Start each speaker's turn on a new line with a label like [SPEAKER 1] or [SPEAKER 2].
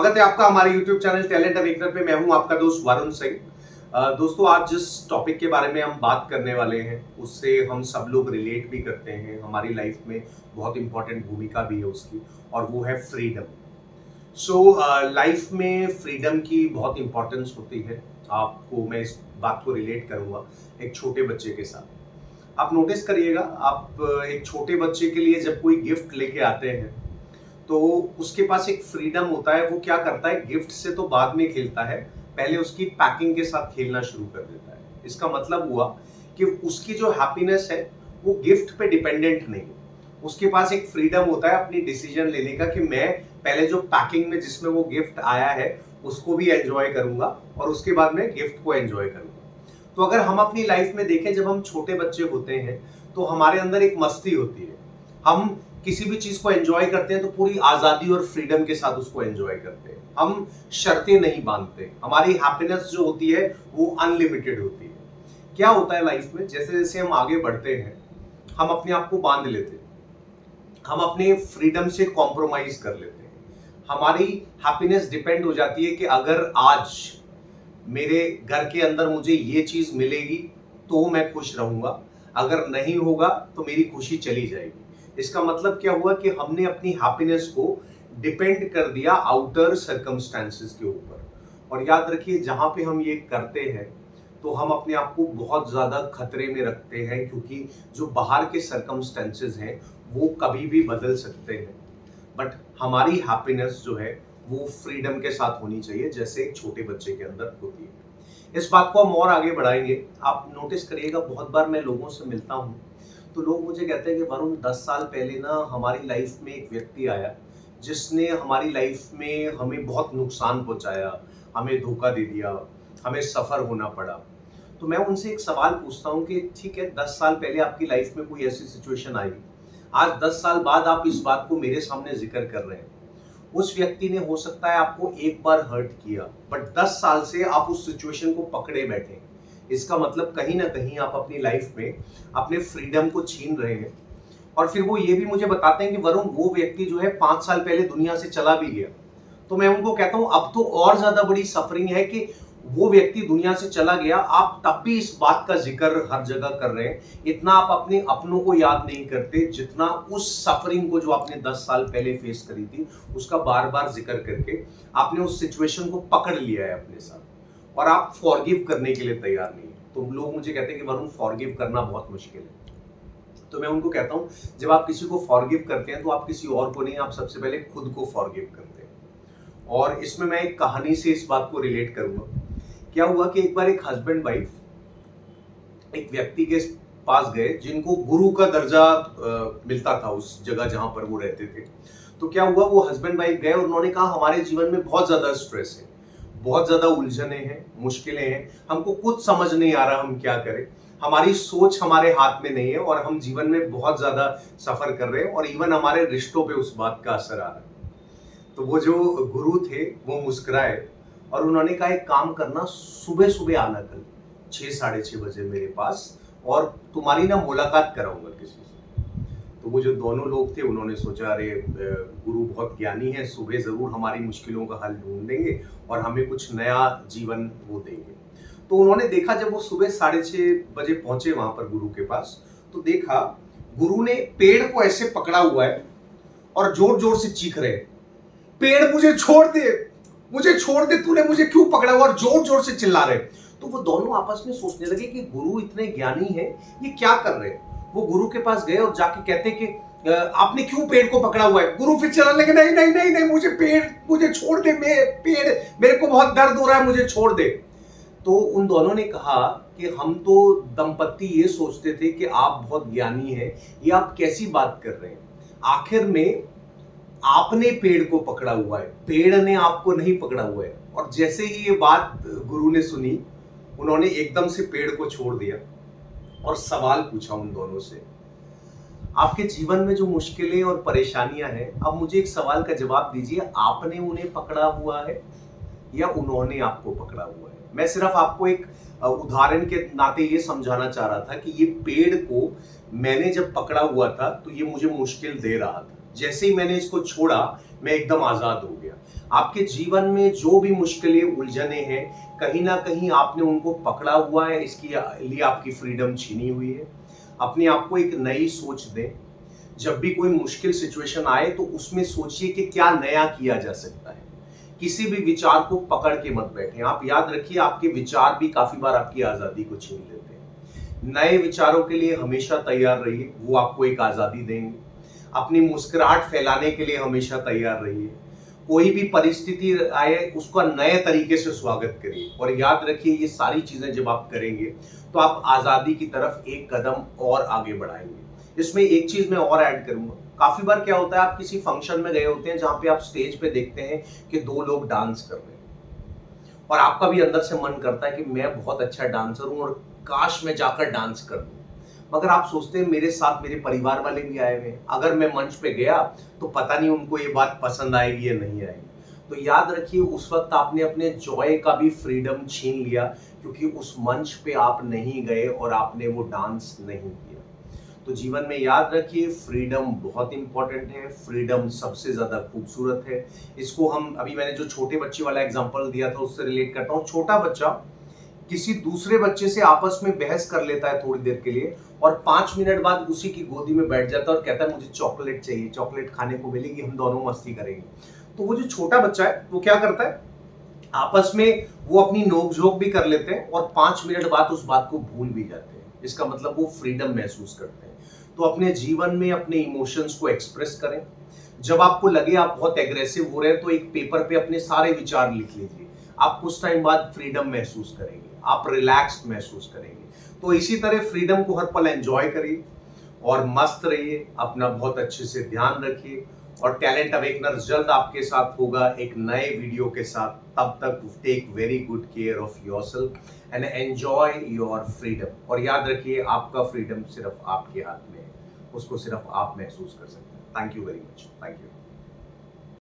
[SPEAKER 1] स्वागत है आपका हमारे YouTube चैनल टैलेंट अवेकनर पे। मैं हूं आपका दोस्त वरुण सिंह। दोस्तों, आज जिस टॉपिक के बारे में हम बात करने वाले हैं उससे हम सब लोग रिलेट भी करते हैं। हमारी लाइफ में बहुत इंपॉर्टेंट भूमिका भी है उसकी, और वो है फ्रीडम। लाइफ में फ्रीडम की बहुत इंपॉर्टेंस होती है। आपको मैं इस बात को रिलेट करूंगा एक छोटे बच्चे के साथ। आप नोटिस करिएगा, आप एक छोटे बच्चे के लिए जब कोई गिफ्ट लेके आते हैं तो उसके पास एक फ्रीडम होता है। वो क्या करता है, गिफ्ट से तो बाद में खेलता है, पहले उसकी पैकिंग के साथ खेलना शुरू कर देता है। इसका मतलब हुआ कि उसकी जो हैप्पीनेस है वो गिफ्ट पे डिपेंडेंट नहीं है। उसके पास एक फ्रीडम होता है अपनी डिसीजन लेने का कि मैं पहले जो पैकिंग में जिसमें वो गिफ्ट आया है उसको भी एंजॉय करूंगा और उसके बाद में गिफ्ट को एंजॉय करूंगा। तो अगर हम अपनी लाइफ में देखें, जब हम छोटे बच्चे होते हैं तो हमारे अंदर एक मस्ती होती है। हम किसी भी चीज को एंजॉय करते हैं तो पूरी आजादी और फ्रीडम के साथ उसको एंजॉय करते हैं। हम शर्तें नहीं बांधते। हमारी हैप्पीनेस जो होती है वो अनलिमिटेड होती है। क्या होता है लाइफ में, जैसे जैसे हम आगे बढ़ते हैं हम अपने आप को बांध लेते हैं, हम अपने फ्रीडम से कॉम्प्रोमाइज कर लेते हैं। हमारी हैप्पीनेस डिपेंड हो जाती है कि अगर आज मेरे घर के अंदर मुझे ये चीज मिलेगी तो मैं खुश रहूंगा, अगर नहीं होगा तो मेरी खुशी चली जाएगी। इसका मतलब क्या हुआ कि हमने अपनी हैप्पीनेस को डिपेंड कर दिया आउटर सर्कमस्टेंसेस के ऊपर। और याद रखिए, जहां पे हम ये करते हैं तो हम अपने आप को बहुत ज्यादा खतरे में रखते हैं, क्योंकि जो बाहर के सर्कमस्टेंसेस हैं वो कभी भी बदल सकते हैं। बट हमारी हैप्पीनेस जो है वो फ्रीडम के साथ होनी चाहिए, जैसे एक छोटे बच्चे के अंदर होती है। इस बात को हम और आगे बढ़ाएंगे। आप नोटिस करिएगा, बहुत बार मैं लोगों से मिलता हूँ तो लोग मुझे कहते हैं कि वरुण, 10 साल पहले ना हमारी लाइफ में एक व्यक्ति आया जिसने हमारी लाइफ में हमें बहुत नुकसान पहुंचाया, हमें धोखा दे दिया, हमें सफर होना पड़ा। तो मैं उनसे एक सवाल पूछता हूँ कि ठीक है, 10 साल पहले आपकी लाइफ में कोई ऐसी सिचुएशन आई, आज 10 साल बाद आप इस बात को मेरे सामने जिक्र कर रहे हैं। उस व्यक्ति ने हो सकता है आपको एक बार हर्ट किया, बट 10 साल से आप उस सिचुएशन को पकड़े बैठे हैं। इसका मतलब कहीं ना कहीं आप अपनी लाइफ में अपने फ्रीडम को छीन रहे हैं। और फिर वो ये भी मुझे बताते हैं कि वरुण, वो व्यक्ति जो है 5 साल पहले दुनिया से चला भी गया। तो मैं उनको कहता हूं, अब तो और ज्यादा बड़ी सफरिंग है कि वो व्यक्ति दुनिया से चला गया, आप तब भी इस बात का जिक्र हर जगह कर रहे हैं। इतना आप अपने अपनों को याद नहीं करते जितना उस सफरिंग को जो आपने 10 साल पहले फेस करी थी उसका बार बार जिक्र करके आपने उस सिचुएशन को पकड़ लिया है अपने साथ, और आप फॉरगिव करने के लिए तैयार नहीं है। तो लोग मुझे कहते हैं कि वरुण, फॉरगिव करना बहुत मुश्किल है। तो मैं उनको कहता हूं, जब आप किसी को फॉरगिव करते हैं तो आप किसी और को नहीं, आप सबसे पहले खुद को फॉरगिव करते हैं। और इसमें मैं एक कहानी से इस बात को रिलेट करूंगा। क्या हुआ कि एक बार एक हस्बैंड वाइफ एक व्यक्ति के पास गए जिनको गुरु का दर्जा मिलता था उस जगह जहां पर वो रहते थे। तो क्या हुआ, वो हस्बैंड वाइफ गए और उन्होंने कहा, हमारे जीवन में बहुत ज्यादा स्ट्रेस है, बहुत ज्यादा उलझने हैं, मुश्किलें हैं, हमको कुछ समझ नहीं आ रहा हम क्या करें, हमारी सोच हमारे हाथ में नहीं है और हम जीवन में बहुत ज्यादा सफर कर रहे हैं और इवन हमारे रिश्तों पे उस बात का असर आ रहा है। तो वो जो गुरु थे वो मुस्कुराए और उन्होंने कहा, एक काम करना, सुबह सुबह आना कल 6-6:30 बजे मेरे पास, और तुम्हारी ना मुलाकात कराऊंगा किसी से। तो वो जो दोनों लोग थे उन्होंने सोचा, अरे गुरु बहुत ज्ञानी है, सुबह जरूर हमारी मुश्किलों का हल ढूंढ देंगे और हमें कुछ नया जीवन वो देंगे। तो उन्होंने देखा, जब वो सुबह 6:30 बजे पहुंचे वहां पर गुरु के पास, तो देखा गुरु ने पेड़ को ऐसे पकड़ा हुआ है और जोर जोर से चीख रहे हैं, पेड़ मुझे छोड़ दे, मुझे छोड़ दे, तूने मुझे क्यों पकड़ा हुआ, और जोर जोर से चिल्ला रहे। तो वो दोनों आपस में सोचने लगे कि गुरु इतने ज्ञानी हैं, ये क्या कर रहे हैं। वो गुरु के पास गए और जाके कहते कि आपने क्यों पेड़ को पकड़ा हुआ है। गुरु फिर चिल्लाने लगे, नहीं नहीं नहीं नहीं, मुझे छोड़ दे, मेरे को बहुत दर्द हो रहा है, मुझे छोड़ दे। तो उन दोनों ने कहा कि हम तो दंपत्ति ये सोचते थे कि आप बहुत ज्ञानी हैं, ये आप कैसी बात कर रहे हैं। आखिर में आपने पेड़ को पकड़ा हुआ है, पेड़ ने आपको नहीं पकड़ा हुआ है। और जैसे ही ये बात गुरु ने सुनी, उन्होंने एकदम से पेड़ को छोड़ दिया और सवाल पूछा उन दोनों से, आपके जीवन में जो मुश्किलें और परेशानियां हैं, अब मुझे एक सवाल का जवाब दीजिए, आपने उन्हें पकड़ा हुआ है या उन्होंने आपको पकड़ा हुआ है। मैं सिर्फ आपको एक उदाहरण के नाते ये समझाना चाह रहा था कि ये पेड़ को मैंने जब पकड़ा हुआ था तो ये मुझे मुश्किल दे रहा था, जैसे ही मैंने इसको छोड़ा मैं एकदम आजाद हो गया। आपके जीवन में जो भी मुश्किलें, उलझने हैं, कहीं ना कहीं आपने उनको पकड़ा हुआ है, इसके लिए आपकी फ्रीडम छीनी हुई है। अपने आप को एक नई सोच दें। जब भी कोई मुश्किल सिचुएशन आए तो उसमें सोचिए कि क्या नया किया जा सकता है। किसी भी विचार को पकड़ के मत बैठें। आप याद रखिए, आपके विचार भी काफी बार आपकी आजादी को छीन लेते हैं। नए विचारों के लिए हमेशा तैयार रहिए, वो आपको एक आजादी देंगे। अपनी मुस्कुराहट फैलाने के लिए हमेशा तैयार रहिए। कोई भी परिस्थिति आए उसका नए तरीके से स्वागत करिए, और याद रखिए ये सारी चीजें जब आप करेंगे तो आप आजादी की तरफ एक कदम और आगे बढ़ाएंगे। इसमें एक चीज मैं और ऐड करूंगा। काफी बार क्या होता है, आप किसी फंक्शन में गए होते हैं जहां पे आप स्टेज पे देखते हैं कि दो लोग डांस कर रहे हैं, और आपका भी अंदर से मन करता है कि मैं बहुत अच्छा डांसर हूं और काश मैं जाकर डांस कर दूं। मगर आप सोचते हैं मेरे साथ मेरे परिवार वाले भी आए हुए हैं, अगर मैं मंच पे गया तो पता नहीं उनको ये बात पसंद आएगी या नहीं आएगी। तो याद रखिए, उस वक्त आपने अपने जॉय का भी फ्रीडम छीन लिया, क्योंकि उस मंच पे आप नहीं गए और आपने वो डांस नहीं किया। तो जीवन में याद रखिए, फ्रीडम बहुत इंपॉर्टेंट है, फ्रीडम सबसे ज्यादा खूबसूरत है। इसको हम, अभी मैंने जो छोटे बच्चे वाला एग्जांपल दिया था उससे रिलेट करता हूँ। छोटा बच्चा किसी दूसरे बच्चे से आपस में बहस कर लेता है थोड़ी देर के लिए, और 5 मिनट बाद उसी की गोदी में बैठ जाता है और कहता है मुझे चॉकलेट चाहिए, चॉकलेट खाने को मिलेगी, हम दोनों मस्ती करेंगे। तो वो जो छोटा बच्चा है वो क्या करता है, आपस में वो अपनी नोक-झोंक भी कर लेते हैं और 5 मिनट बाद उस बात को भूल भी जाते हैं। इसका मतलब वो फ्रीडम महसूस करते हैं। तो अपने जीवन में अपने इमोशंस को एक्सप्रेस करें। जब आपको लगे आप बहुत एग्रेसिव हो रहे हैं तो एक पेपर पे अपने सारे विचार लिख लीजिए। आप कुछ टाइम बाद फ्रीडम महसूस करेंगे, आप रिलैक्स्ड महसूस करेंगे। तो इसी तरह फ्रीडम को हर पल एंजॉय करिए और मस्त रहिए, अपना बहुत अच्छे से ध्यान रखिए, और टैलेंट अवेकनर जल्द आपके साथ होगा एक नए वीडियो के साथ। तब तक take very good care of yourself and enjoy your freedom. और याद रखिए, आपका फ्रीडम सिर्फ आपके हाथ में है, उसको सिर्फ आप महसूस कर सकते हैं। Thank you very much. Thank you.